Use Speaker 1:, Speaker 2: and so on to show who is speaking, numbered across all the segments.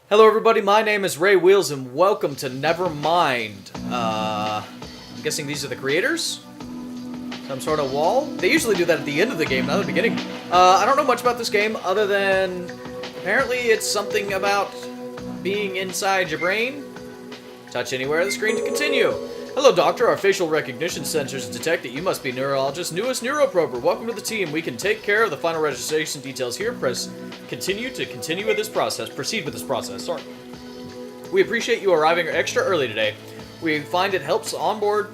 Speaker 1: Hello everybody, my name is Ray Wheels and welcome to Nevermind. I'm guessing these are the creators? Some sort of wall? They usually do that at the end of the game, not at the beginning. I don't know much about this game other than apparently it's something about being inside your brain. Touch anywhere on the screen to continue. Hello doctor, our facial recognition sensors detect that you must be neurologist's newest neuroprober. Welcome to the team. We can take care of the final registration details here. Press continue to continue with this process. Proceed with this process, sorry. We appreciate you arriving extra early today. We find it helps onboard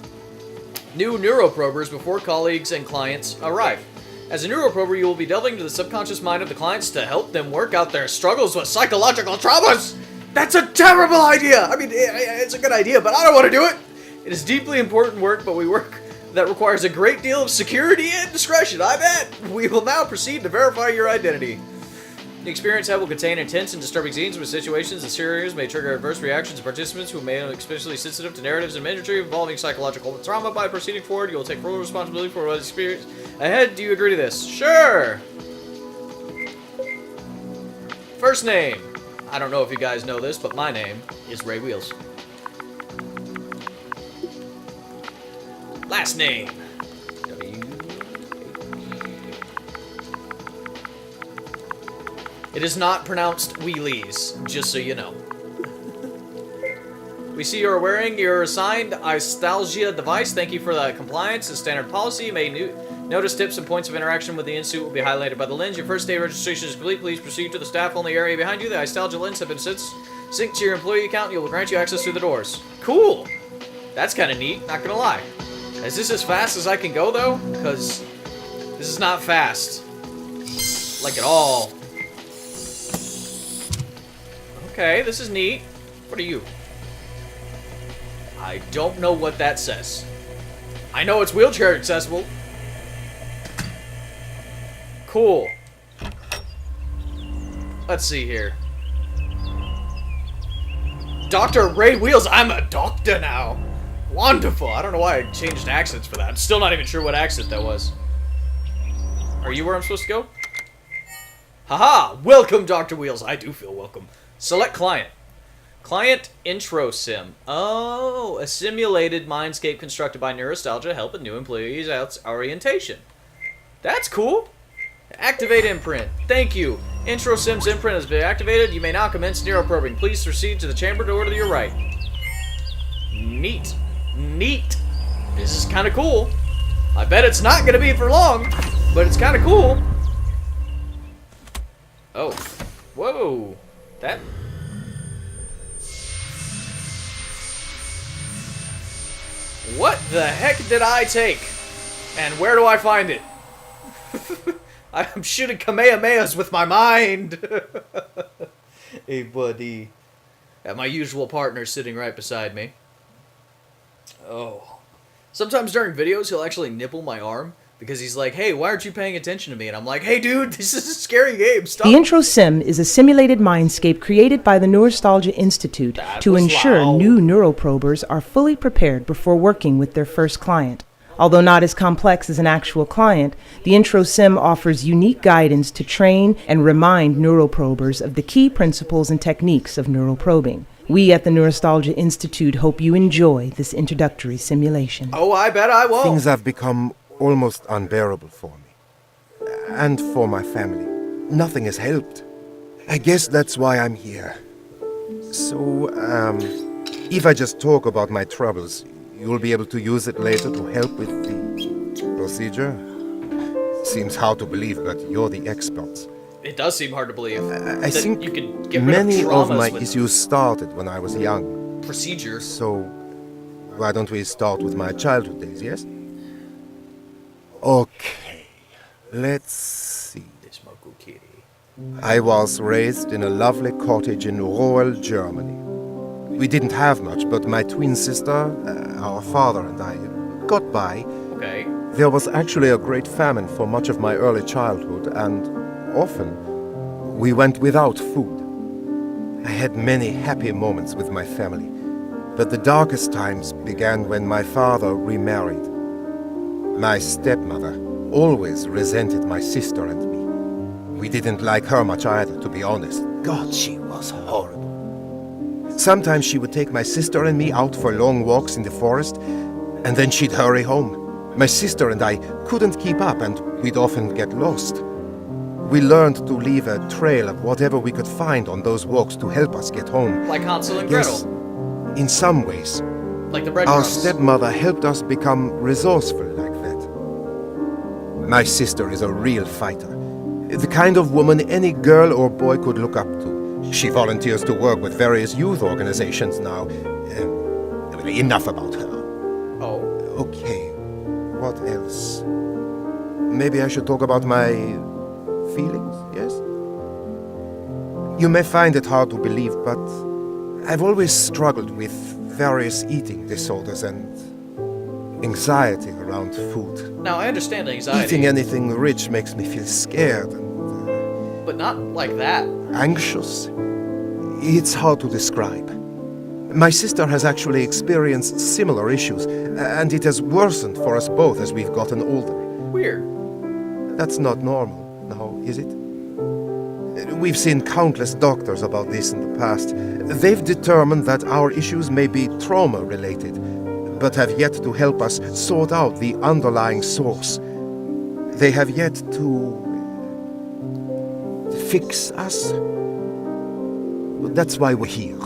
Speaker 1: new neuroprobers before colleagues and clients arrive. As a neuroprober, you will be delving into the subconscious mind of the clients to help them work out their struggles with psychological traumas. That's a terrible idea! I mean, it's a good idea, but I don't want to do it! It is deeply important work, but we work that requires a great deal of security and discretion, I bet! We will now proceed to verify your identity. The experience set will contain intense and disturbing scenes with situations and scenarios may trigger adverse reactions of participants who may be especially sensitive to narratives and imagery involving psychological trauma. By proceeding forward, you will take full responsibility for what is experienced ahead. Do you agree to this? Sure! First name. I don't know if you guys know this, but my name is Ray Wheels. Last name. It is not pronounced Wheelies, just so you know. We see you're wearing your assigned Istalgia device. Thank you for the compliance and standard policy. You may notice tips and points of interaction with the institute will be highlighted by the lens. Your first day registration is complete. Please proceed to the staff-only area behind you. The Istalgia lens have been synced to your employee account and will grant you access through the doors. Cool! That's kind of neat, not gonna lie. Is this as fast as I can go, though? Because this is not fast. Like, at all. Okay, this is neat. What are you? I don't know what that says. I know it's wheelchair accessible. Cool. Let's see here. Dr. Ray Wheels, I'm a doctor now. Wonderful. I don't know why I changed accents for that. I'm still not even sure what accent that was. Are you where I'm supposed to go? Haha! Welcome, Dr. Wheels. I do feel welcome. Select client. Client intro sim. Oh, a simulated mindscape constructed by Neurostalgia helping new employees out orientation. That's cool. Activate imprint. Thank you. Intro sim's imprint has been activated. You may now commence neuroprobing. Please proceed to the chamber door to your right. Neat. Neat. This is kind of cool. I bet it's not going to be for long, but it's kind of cool. Oh. Whoa. That... What the heck did I take? And where do I find it? I'm shooting Kamehamehas with my mind. Hey, buddy. Got my usual partner sitting right beside me. Oh. Sometimes during videos, he'll actually nibble my arm because he's like, hey, why aren't you paying attention to me? And I'm like, hey, dude, this is a scary game. Stop.
Speaker 2: The Intro Sim is a simulated mindscape created by the Neurostalgia Institute to ensure new neuroprobers are fully prepared before working with their first client. Although not as complex as an actual client, the Intro Sim offers unique guidance to train and remind neuroprobers of the key principles and techniques of neuroprobing. We at the Neurostalgia Institute hope you enjoy this introductory simulation.
Speaker 1: Oh, I bet I won't.
Speaker 3: Things have become almost unbearable for me. And for my family. Nothing has helped. I guess that's why I'm here. So, if I just talk about my troubles, you'll be able to use it later to help with the procedure? Seems hard to believe, but you're the experts.
Speaker 1: It does seem hard to believe.
Speaker 3: I think
Speaker 1: you can get rid
Speaker 3: many
Speaker 1: of
Speaker 3: my
Speaker 1: with
Speaker 3: issues started when I was young.
Speaker 1: procedures.
Speaker 3: So, why don't we start with my childhood days, yes? Okay, let's see. I was raised in a lovely cottage in rural Germany. We didn't have much, but my twin sister, our father and I got by.
Speaker 1: Okay.
Speaker 3: There was actually a great famine for much of my early childhood, and often we went without food. I had many happy moments with my family, but the darkest times began when my father remarried. My stepmother always resented my sister and me. We didn't like her much either, to be honest. God, she was horrible. Sometimes she would take my sister and me out for long walks in the forest, and then she'd hurry home. My sister and I couldn't keep up, and we'd often get lost. We learned to leave a trail of whatever we could find on those walks to help us get home.
Speaker 1: Like Hansel and
Speaker 3: Yes,
Speaker 1: Gretel.
Speaker 3: in some ways.
Speaker 1: Like the
Speaker 3: Our
Speaker 1: breadcrumbs.
Speaker 3: stepmother helped us become resourceful like that. My sister is a real fighter. The kind of woman any girl or boy could look up to. She volunteers to work with various youth organizations now. Enough about her.
Speaker 1: Oh.
Speaker 3: Okay, what else? Maybe I should talk about my feelings, yes? You may find it hard to believe, but I've always struggled with various eating disorders and anxiety around food.
Speaker 1: Now, I understand anxiety.
Speaker 3: Eating anything rich makes me feel scared and
Speaker 1: But not like that.
Speaker 3: anxious. It's hard to describe. My sister has actually experienced similar issues, and it has worsened for us both as we've gotten older.
Speaker 1: Weird.
Speaker 3: That's not normal, now, is it? We've seen countless doctors about this in the past. They've determined that our issues may be trauma-related, but have yet to help us sort out the underlying source. They have yet to fix us. That's why we're here.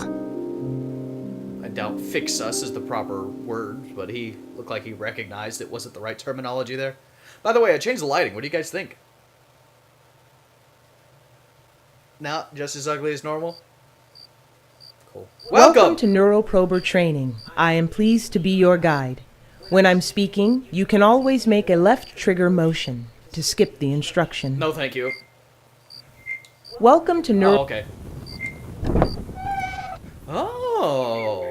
Speaker 1: I doubt fix us is the proper word, but he looked like he recognized it wasn't the right terminology there. By the way, I changed the lighting. What do you guys think? Now, just as ugly as normal? Cool.
Speaker 2: Welcome to Neuroprober Training. I am pleased to be your guide. When I'm speaking, you can always make a left trigger motion to skip the instruction.
Speaker 1: No, thank you.
Speaker 2: Welcome to
Speaker 1: Oh, okay. Oh,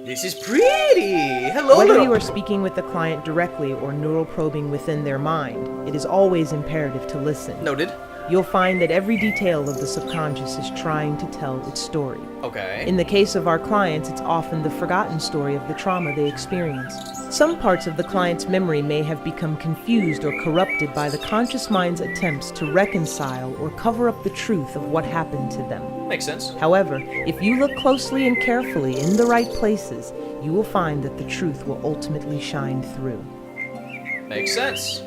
Speaker 1: this is pretty. Hello,
Speaker 2: Whether
Speaker 1: little...
Speaker 2: you are speaking with the client directly or neuroprobing within their mind, it is always imperative to listen.
Speaker 1: Noted.
Speaker 2: You'll find that every detail of the subconscious is trying to tell its story.
Speaker 1: Okay.
Speaker 2: In the case of our clients, it's often the forgotten story of the trauma they experienced. Some parts of the client's memory may have become confused or corrupted by the conscious mind's attempts to reconcile or cover up the truth of what happened to them.
Speaker 1: Makes sense.
Speaker 2: However, if you look closely and carefully in the right places, you will find that the truth will ultimately shine through.
Speaker 1: Makes sense.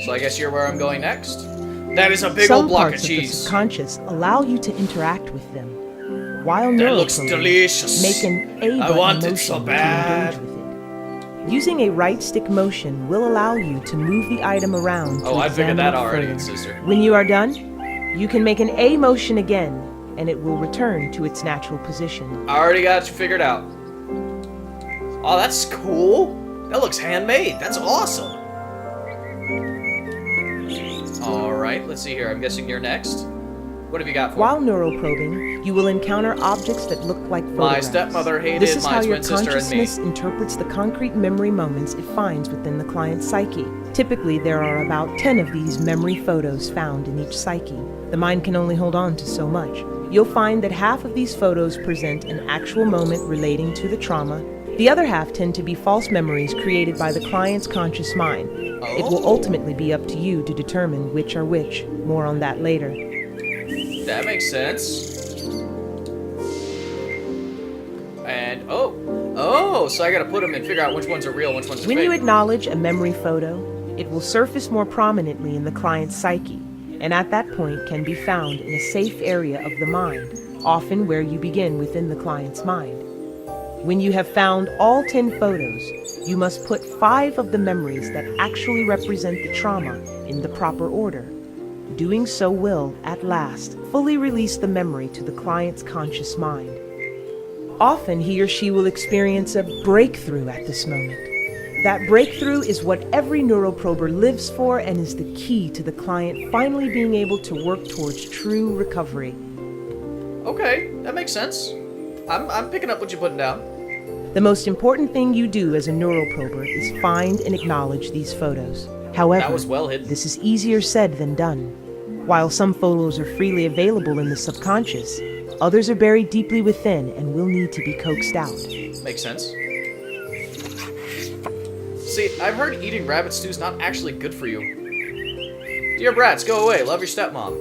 Speaker 1: So I guess you're where I'm going next? That is a big
Speaker 2: Some
Speaker 1: old block
Speaker 2: parts
Speaker 1: of
Speaker 2: of the
Speaker 1: cheese.
Speaker 2: subconscious allow you to interact with them, while
Speaker 1: That looks
Speaker 2: neuroprobing
Speaker 1: delicious.
Speaker 2: make an A
Speaker 1: I
Speaker 2: button
Speaker 1: want it
Speaker 2: motion
Speaker 1: so
Speaker 2: to
Speaker 1: bad.
Speaker 2: engage with it. Using a right stick motion will allow you to move the item around to
Speaker 1: Oh, I figured
Speaker 2: examine
Speaker 1: that
Speaker 2: it
Speaker 1: already,
Speaker 2: further.
Speaker 1: sister.
Speaker 2: When you are done, you can make an A motion again, and it will return to its natural position.
Speaker 1: I already got you figured out. Oh, that's cool. That looks handmade. That's awesome. Alright, let's see here. I'm guessing you're next. What have you got for
Speaker 2: While
Speaker 1: me?
Speaker 2: neuroprobing, you will encounter objects that look like photographs.
Speaker 1: stepmother hated
Speaker 2: This is
Speaker 1: my
Speaker 2: how your
Speaker 1: twin sister and me.
Speaker 2: consciousness interprets the concrete memory moments it finds within the client's psyche. Typically, there are about 10 of these memory photos found in each psyche. The mind can only hold on to so much. You'll find that half of these photos present an actual moment relating to the trauma. The other half tend to be false memories created by the client's conscious mind. It will ultimately be up to you to determine which are which. More on that later.
Speaker 1: That makes sense. And, oh, so I gotta put them and figure out which ones are real, which ones are
Speaker 2: When
Speaker 1: fake.
Speaker 2: you acknowledge a memory photo, it will surface more prominently in the client's psyche, and at that point can be found in a safe area of the mind, often where you begin within the client's mind. When you have found all 10 photos, you must put 5 of the memories that actually represent the trauma in the proper order. Doing so will, at last, fully release the memory to the client's conscious mind. Often he or she will experience a breakthrough at this moment. That breakthrough is what every neuroprober lives for and is the key to the client finally being able to work towards true recovery.
Speaker 1: Okay, that makes sense. I'm picking up what you're putting down.
Speaker 2: The most important thing you do as a neuroprober is find and acknowledge these photos. However,
Speaker 1: That was well hidden.
Speaker 2: this is easier said than done. While some photos are freely available in the subconscious, others are buried deeply within and will need to be coaxed out.
Speaker 1: Makes sense. See, I've heard eating rabbit stew is not actually good for you. Dear brats, go away. Love your stepmom.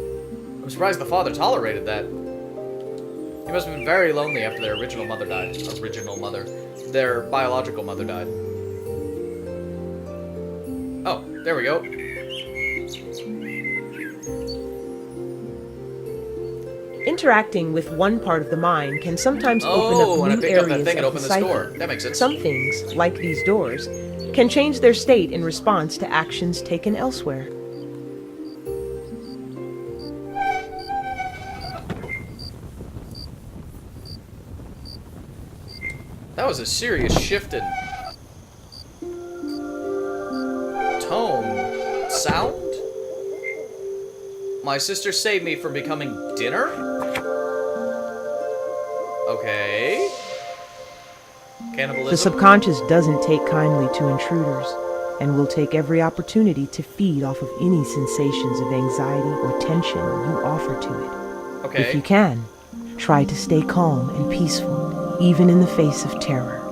Speaker 1: I'm surprised the father tolerated that. He must have been very lonely after their original mother died. Their biological mother died. Oh, there we go.
Speaker 2: Interacting with one part of the mind can sometimes open up
Speaker 1: when I
Speaker 2: new
Speaker 1: picked up that
Speaker 2: areas
Speaker 1: thing, it
Speaker 2: of the
Speaker 1: opened this door.
Speaker 2: psyche.
Speaker 1: That makes sense.
Speaker 2: Some things, like these doors, can change their state in response to actions taken elsewhere.
Speaker 1: That was a serious shift in tone. Sound? My sister saved me from becoming dinner? Okay. Cannibalism?
Speaker 2: The subconscious doesn't take kindly to intruders and will take every opportunity to feed off of any sensations of anxiety or tension you offer to it.
Speaker 1: Okay.
Speaker 2: If you can, try to stay calm and peaceful, even in the face of terror.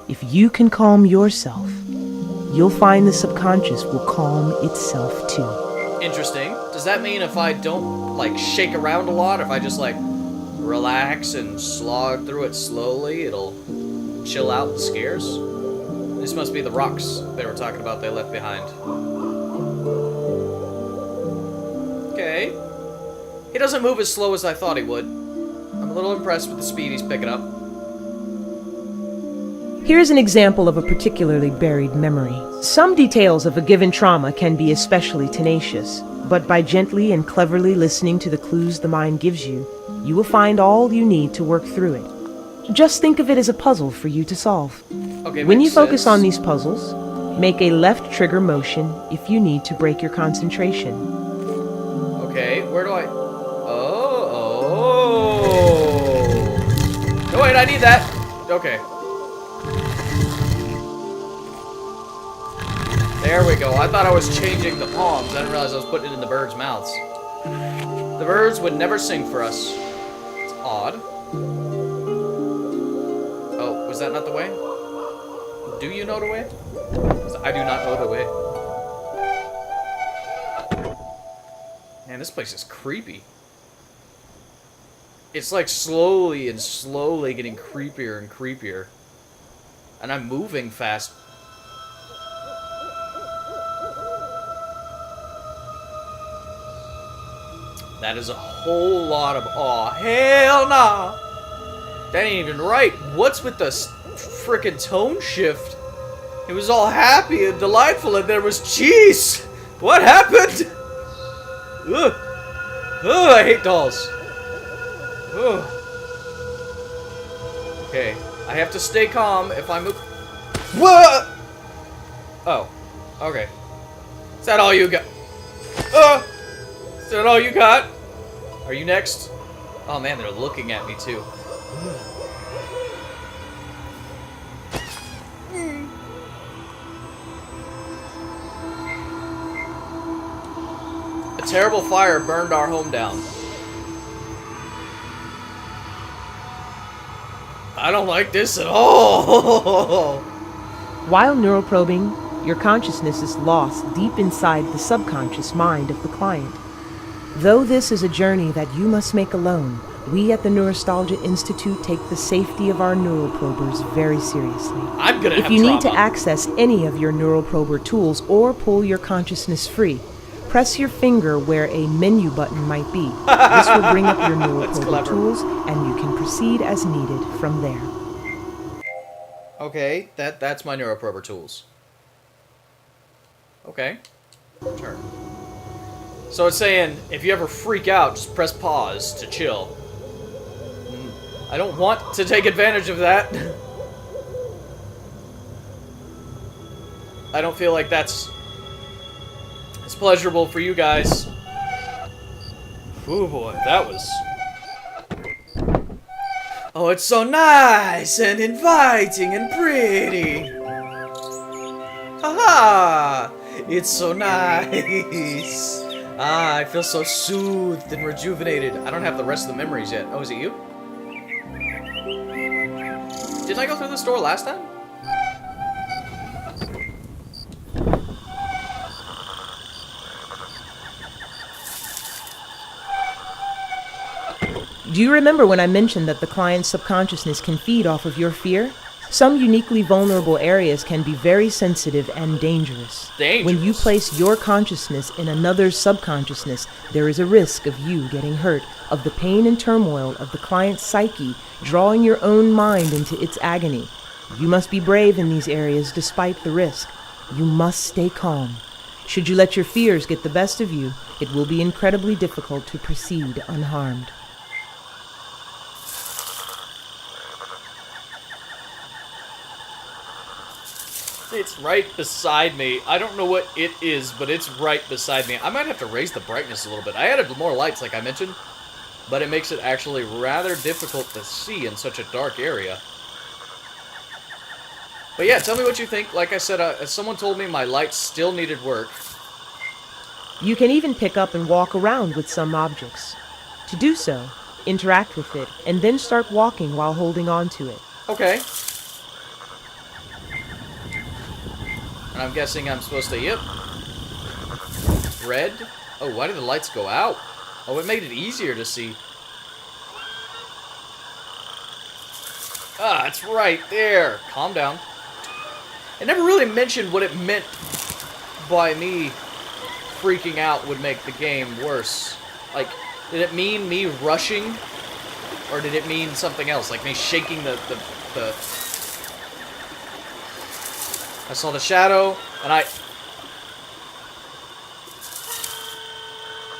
Speaker 2: If you can calm yourself, you'll find the subconscious will calm itself too.
Speaker 1: Interesting. Does that mean if I don't, like, shake around a lot, if I just, like, relax and slog through it slowly, it'll chill out the scares? This must be the rocks they were talking about they left behind. Okay. He doesn't move as slow as I thought he would. I'm a little impressed with the speed he's picking up.
Speaker 2: Here's an example of a particularly buried memory. Some details of a given trauma can be especially tenacious, but by gently and cleverly listening to the clues the mind gives you, you will find all you need to work through it. Just think of it as a puzzle for you to solve.
Speaker 1: Okay,
Speaker 2: When you
Speaker 1: makes
Speaker 2: focus
Speaker 1: sense.
Speaker 2: on these puzzles, make a left trigger motion if you need to break your concentration.
Speaker 1: Okay, where do I... Oh. No, wait, I need that. Okay. There we go. I thought I was changing the palms. I didn't realize I was putting it in the birds' mouths. The birds would never sing for us. It's odd. Oh, was that not the way? Do you know the way? 'Cause I do not know the way. Man, this place is creepy. It's like slowly and slowly getting creepier and creepier. And I'm moving fast. That is a whole lot of awe. Hell nah! That ain't even right. What's with the frickin' tone shift? It was all happy and delightful and there was cheese! What happened? Ugh. Ugh, I hate dolls. Ugh. Okay, I have to stay calm if I move. What? Oh, okay. Is that all you got? Is that all you got? Are you next? Oh man, they're looking at me too. A terrible fire burned our home down. I don't like this at all.
Speaker 2: While neuroprobing, your consciousness is lost deep inside the subconscious mind of the client. Though this is a journey that you must make alone, we at the Neurostalgia Institute take the safety of our neuroprobers very seriously.
Speaker 1: I'm gonna
Speaker 2: If
Speaker 1: have
Speaker 2: you need to
Speaker 1: trauma.
Speaker 2: access any of your neuroprober tools or pull your consciousness free, press your finger where a menu button might be. This will bring up your neuroprober
Speaker 1: clever.
Speaker 2: tools, and you can proceed as needed from there.
Speaker 1: Okay, that's my neuroprober tools. Okay. Turn. So it's saying, if you ever freak out, just press pause to chill. I don't want to take advantage of that. I don't feel like that's as pleasurable for you guys. Oh boy, that was... Oh, it's so nice and inviting and pretty. Haha! It's so nice. Ah, I feel so soothed and rejuvenated. I don't have the rest of the memories yet. Oh, is it you? Didn't I go through this door last time?
Speaker 2: Do you remember when I mentioned that the client's subconsciousness can feed off of your fear? Some uniquely vulnerable areas can be very sensitive and dangerous. When you place your consciousness in another's subconsciousness, there is a risk of you getting hurt, of the pain and turmoil of the client's psyche drawing your own mind into its agony. You must be brave in these areas despite the risk. You must stay calm. Should you let your fears get the best of you, it will be incredibly difficult to proceed unharmed.
Speaker 1: It's right beside me. I don't know what it is, but it's right beside me. I might have to raise the brightness a little bit. I added more lights, like I mentioned, but it makes it actually rather difficult to see in such a dark area. But yeah, tell me what you think. Like I said, someone told me my lights still needed work.
Speaker 2: You can even pick up and walk around with some objects. To do so, interact with it, and then start walking while holding on to it.
Speaker 1: Okay. And I'm guessing I'm supposed to, yep. Red? Oh, why did the lights go out? Oh, it made it easier to see. Ah, it's right there. Calm down. It never really mentioned what it meant by me freaking out would make the game worse. Like, did it mean me rushing? Or did it mean something else? Like me shaking the... I saw the shadow, and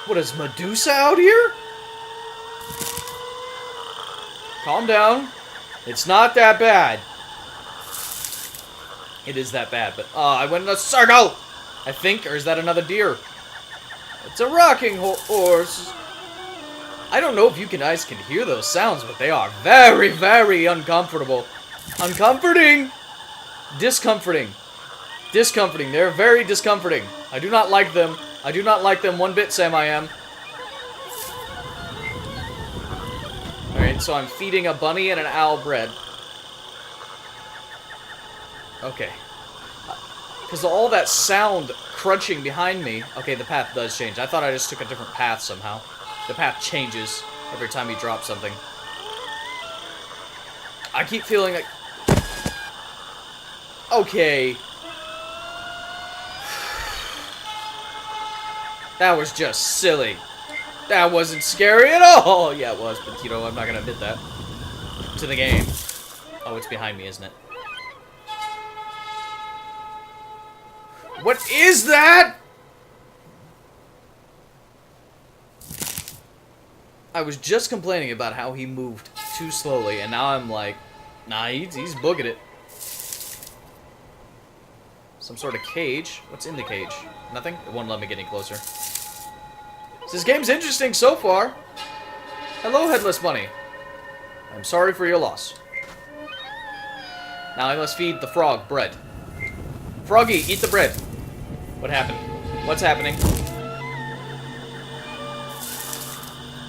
Speaker 1: What is Medusa out here? Calm down. It's not that bad. It is that bad, but... I went in a circle! I think, or is that another deer? It's a rocking horse. I don't know if you guys can hear those sounds, but they are very, very uncomfortable. Uncomforting! Discomforting. Discomforting. They're very discomforting. I do not like them. I do not like them one bit, Sam I am. Alright, so I'm feeding a bunny and an owl bread. Okay. Because all that sound crunching behind me... Okay, the path does change. I thought I just took a different path somehow. The path changes every time you drop something. I keep feeling like... Okay. That was just silly. That wasn't scary at all. Yeah, it was, but you know, I'm not gonna admit that to the game. Oh, it's behind me, isn't it? What is that? I was just complaining about how he moved too slowly, and now I'm like, nah, he's booging it. Some sort of cage. What's in the cage? Nothing? It won't let me get any closer. This game's interesting so far. Hello, Headless Bunny. I'm sorry for your loss. Now I must feed the frog bread. Froggy, eat the bread. What happened? What's happening?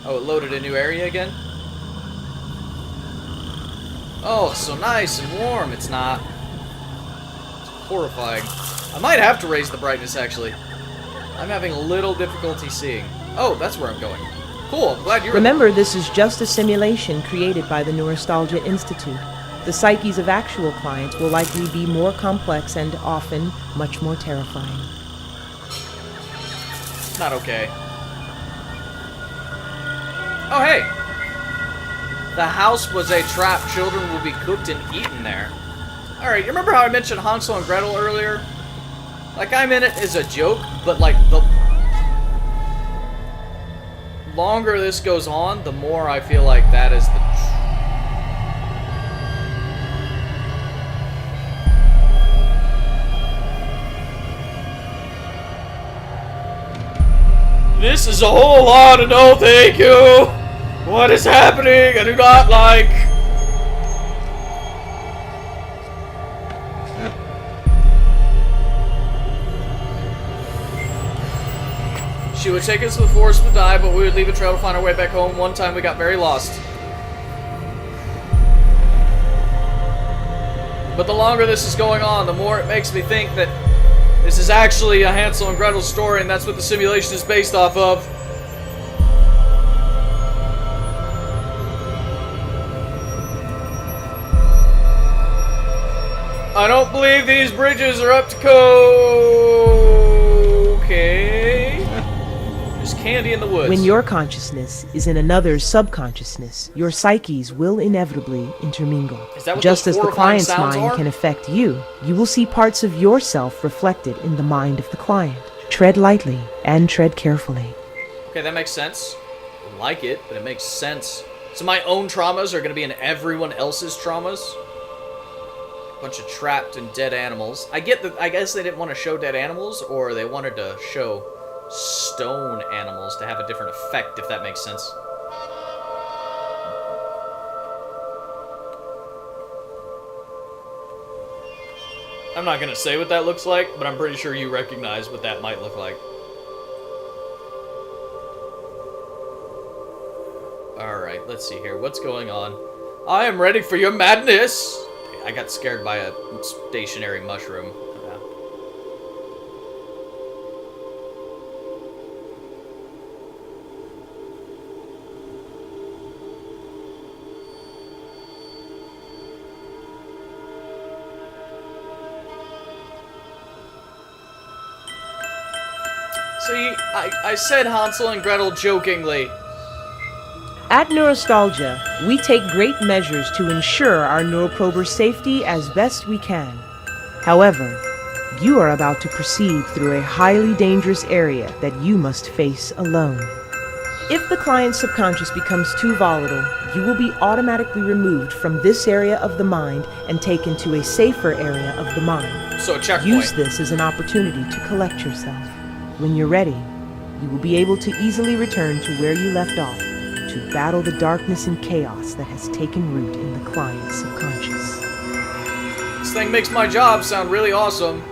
Speaker 1: Oh, it loaded a new area again? Oh, it's so nice and warm. It's not. It's horrifying. I might have to raise the brightness, actually. I'm having a little difficulty seeing. Oh, that's where I'm going. Cool, I'm glad you're...
Speaker 2: Remember, this is just a simulation created by the Neurostalgia Institute. The psyches of actual clients will likely be more complex and often much more terrifying.
Speaker 1: Not okay. Oh, hey! The house was a trap. Children will be cooked and eaten there. Alright, you remember how I mentioned Hansel and Gretel earlier? Like, I'm in it as a joke, but like, the longer this goes on, the more I feel like that is the... This is a whole lot of no thank you! What is happening? I do not like... She would take us to the forest to die, but we would leave a trail to find our way back home. One time we got very lost. But the longer this is going on, the more it makes me think that this is actually a Hansel and Gretel story, and that's what the simulation is based off of. I don't believe these bridges are up to code. Okay. There's candy in the woods.
Speaker 2: When your consciousness is in another's subconsciousness, your psyches will inevitably intermingle.
Speaker 1: Is that what
Speaker 2: Just
Speaker 1: those
Speaker 2: as the
Speaker 1: horrifying
Speaker 2: client's
Speaker 1: sounds
Speaker 2: mind
Speaker 1: are?
Speaker 2: can affect you, you will see parts of yourself reflected in the mind of the client. Tread lightly and tread carefully.
Speaker 1: Okay, that makes sense. I don't like it, but it makes sense. So my own traumas are going to be in everyone else's traumas? A bunch of trapped and dead animals. I get that. I guess they didn't want to show dead animals, or they wanted to show stone animals to have a different effect, if that makes sense. I'm not going to say what that looks like, but I'm pretty sure you recognize what that might look like. Alright, let's see here. What's going on? I am ready for your madness! I got scared by a stationary mushroom. See, I said Hansel and Gretel jokingly.
Speaker 2: At Neurostalgia, we take great measures to ensure our neuroprober's safety as best we can. However, you are about to proceed through a highly dangerous area that you must face alone. If the client's subconscious becomes too volatile, you will be automatically removed from this area of the mind and taken to a safer area of the mind.
Speaker 1: So a checkpoint.
Speaker 2: Use this as an opportunity to collect yourself. When you're ready, you will be able to easily return to where you left off, to battle the darkness and chaos that has taken root in the client's subconscious.
Speaker 1: This thing makes my job sound really awesome.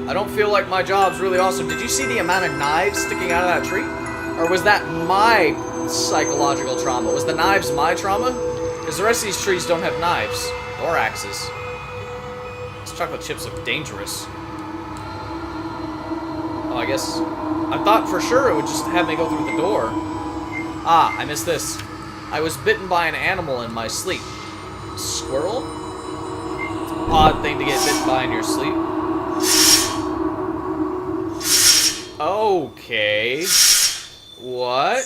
Speaker 1: I don't feel like my job's really awesome. Did you see the amount of knives sticking out of that tree? Or was that my psychological trauma? Was the knives my trauma? Because the rest of these trees don't have knives or axes. These chocolate chips look dangerous. Oh, I guess I thought for sure it would just have me go through the door. Ah, I missed this. I was bitten by an animal in my sleep. Squirrel? Odd thing to get bitten by in your sleep. Okay. What?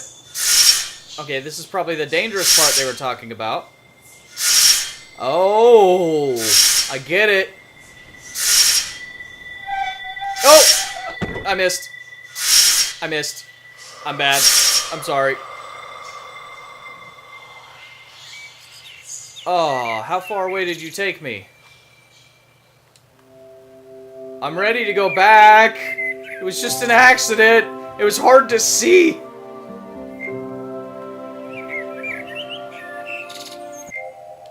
Speaker 1: Okay, this is probably the dangerous part they were talking about. Oh, I get it. Oh! I missed. I missed. I'm bad. I'm sorry. Oh, how far away did you take me? I'm ready to go back. It was just an accident. It was hard to see.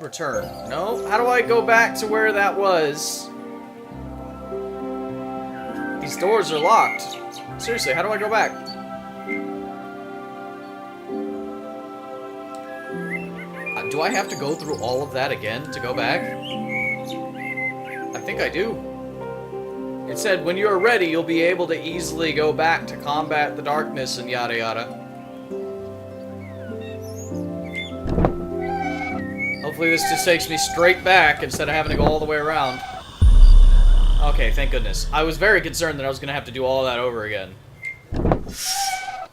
Speaker 1: Return. No? How do I go back to where that was? These doors are locked. Seriously, how do I go back? Do I have to go through all of that again to go back? I think I do. It said, when you are ready, you'll be able to easily go back to combat the darkness and yada yada. Hopefully this just takes me straight back instead of having to go all the way around. Okay, thank goodness. I was very concerned that I was going to have to do all that over again.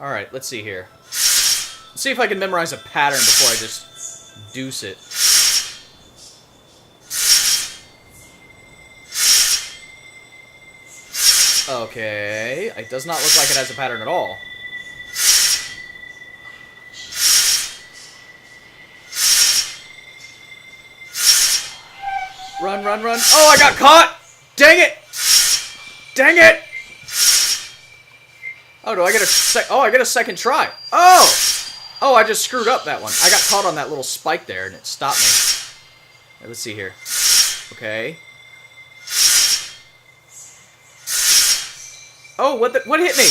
Speaker 1: Alright, let's see here. Let's see if I can memorize a pattern before I just deuce it. Okay, it does not look like it has a pattern at all. Run, run, run. Oh, I got caught! Dang it! Dang it! Oh, do I get a I get a second try. Oh! Oh, I just screwed up that one. I got caught on that little spike there, and it stopped me. Right, let's see here. Okay. Oh, what hit me?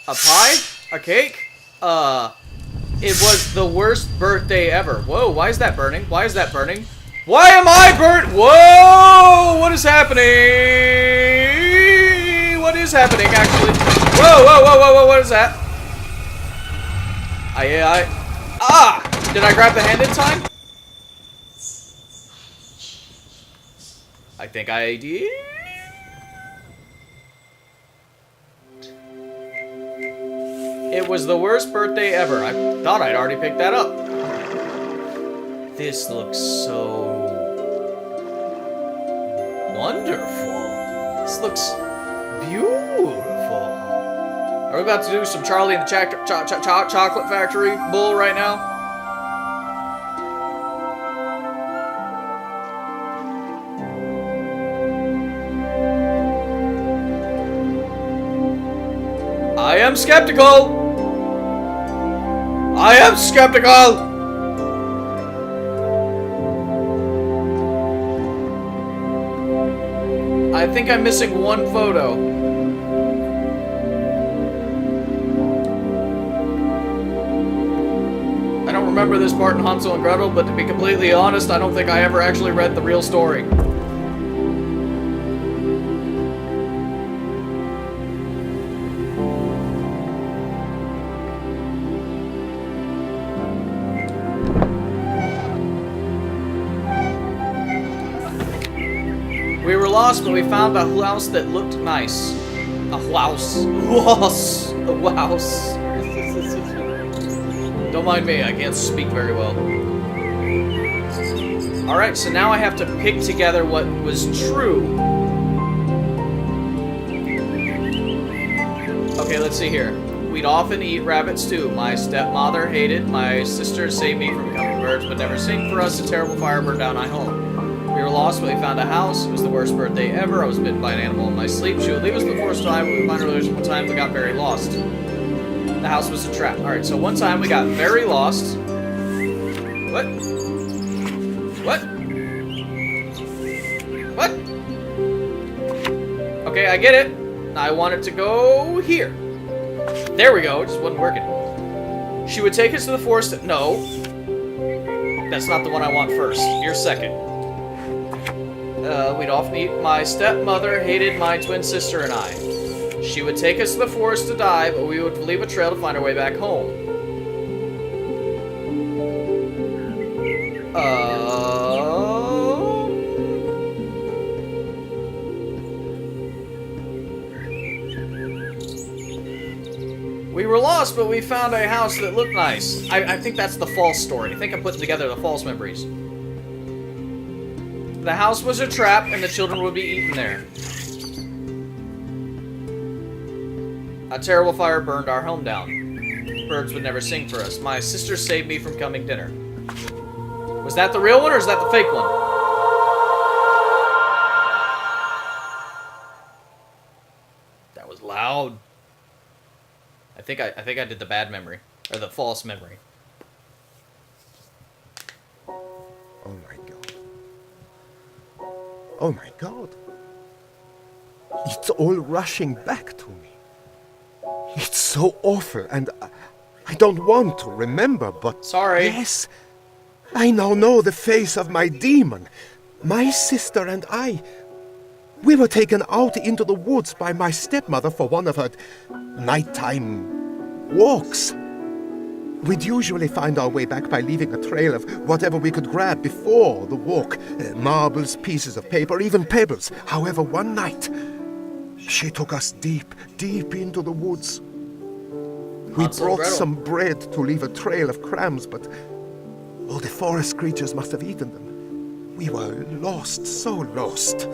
Speaker 1: A pie? A cake? It was the worst birthday ever. Whoa, why is that burning? Why is that burning? Why am I burnt? Whoa! What is happening? What is happening, actually? Whoa, whoa, whoa, whoa, whoa, what is that? Ah! Did I grab the hand in time? I think I did. It was the worst birthday ever. I thought I'd already picked that up. This looks so wonderful. This looks beautiful. Are we about to do some Charlie and the Chocolate Factory bull right now? I am skeptical. I am skeptical. I think I'm missing one photo. I don't remember this part in Hansel and Gretel, but to be completely honest, I don't think I ever actually read the real story. We were lost, but we found a house that looked nice. A house. A house. Don't mind me, I can't speak very well. Alright, so now I have to pick together what was true. Okay, let's see here. We'd often eat rabbit stew. My stepmother hated. My sister saved me from becoming birds, but never sing for us. A terrible fire burned down my home. We were lost, but we found a house. It was the worst birthday ever. I was bitten by an animal in my sleep. She would leave us the first time. We would find her later. One time we got very lost. The house was a trap. Alright, so one time we got very lost. What? What? What? Okay, I get it. I want it to go here. There we go. It just wasn't working. She would take us to the forest. No. That's not the one I want first. Here's second. We'd often eat. My stepmother hated my twin sister and I. She would take us to the forest to die, but we would leave a trail to find our way back home. We were lost, but we found a house that looked nice. I think that's the false story. I think I'm putting together the false memories. The house was a trap, and the children would be eaten there. A terrible fire burned our home down. Birds would never sing for us. My sister saved me from coming dinner. Was that the real one, or is that the fake one? That was loud. I think I did the bad memory, or the false memory.
Speaker 3: Oh my god. Oh my god. It's all rushing back to me. It's so awful, and I don't want to remember, but...
Speaker 1: Sorry.
Speaker 3: Yes, I now know the face of my demon. My sister and I, we were taken out into the woods by my stepmother for one of her nighttime walks. We'd usually find our way back by leaving a trail of whatever we could grab before the walk. Marbles, pieces of paper, even pebbles. However, one night, she took us deep, deep into the woods. We brought some bread to leave a trail of crumbs, but all the forest creatures must have eaten them. We were lost, so lost.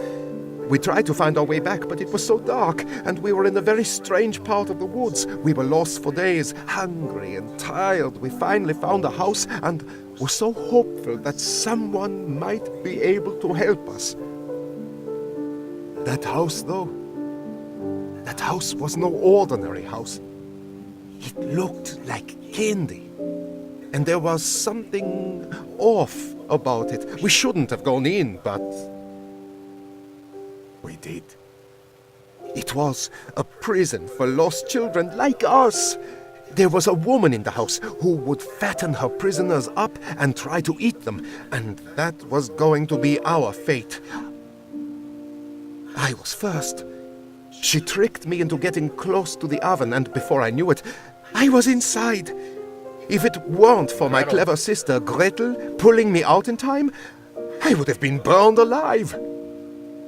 Speaker 3: We tried to find our way back, but it was so dark, and we were in a very strange part of the woods. We were lost for days, hungry and tired. We finally found a house and were so hopeful that someone might be able to help us. That house, though, that house was no ordinary house. It looked like candy, and there was something off about it. We shouldn't have gone in, but we did. It was a prison for lost children like us. There was a woman in the house who would fatten her prisoners up and try to eat them, and that was going to be our fate. I was first. She tricked me into getting close to the oven, and before I knew it, I was inside. If it weren't for my
Speaker 1: Gretel.
Speaker 3: clever sister Gretel pulling me out in time, I would have been burned alive.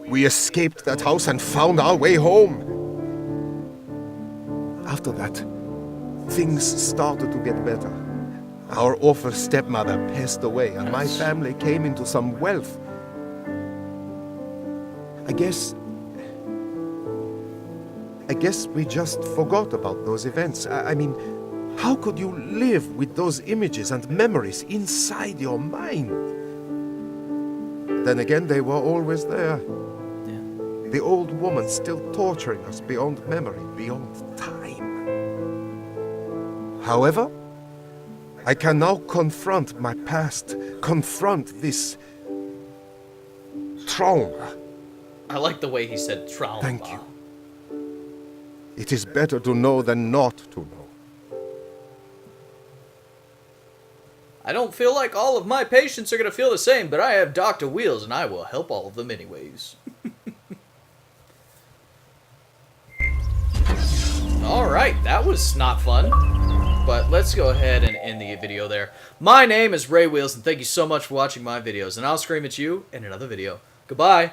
Speaker 3: We escaped that house and found our way home. After that, things started to get better. Our awful stepmother passed away, and my family came into some wealth. I guess we just forgot about those events. I mean, how could you live with those images and memories inside your mind? Then again, they were always there.
Speaker 1: Yeah.
Speaker 3: The old woman still torturing us beyond memory, beyond time. However, I can now confront my past, confront this trauma.
Speaker 1: I like the way he said trauma.
Speaker 3: Thank you. It is better to know than not to know.
Speaker 1: I don't feel like all of my patients are going to feel the same, but I have Dr. Wheels, and I will help all of them anyways. Alright, that was not fun. But let's go ahead and end the video there. My name is Ray Wheels, and thank you so much for watching my videos, and I'll scream at you in another video. Goodbye.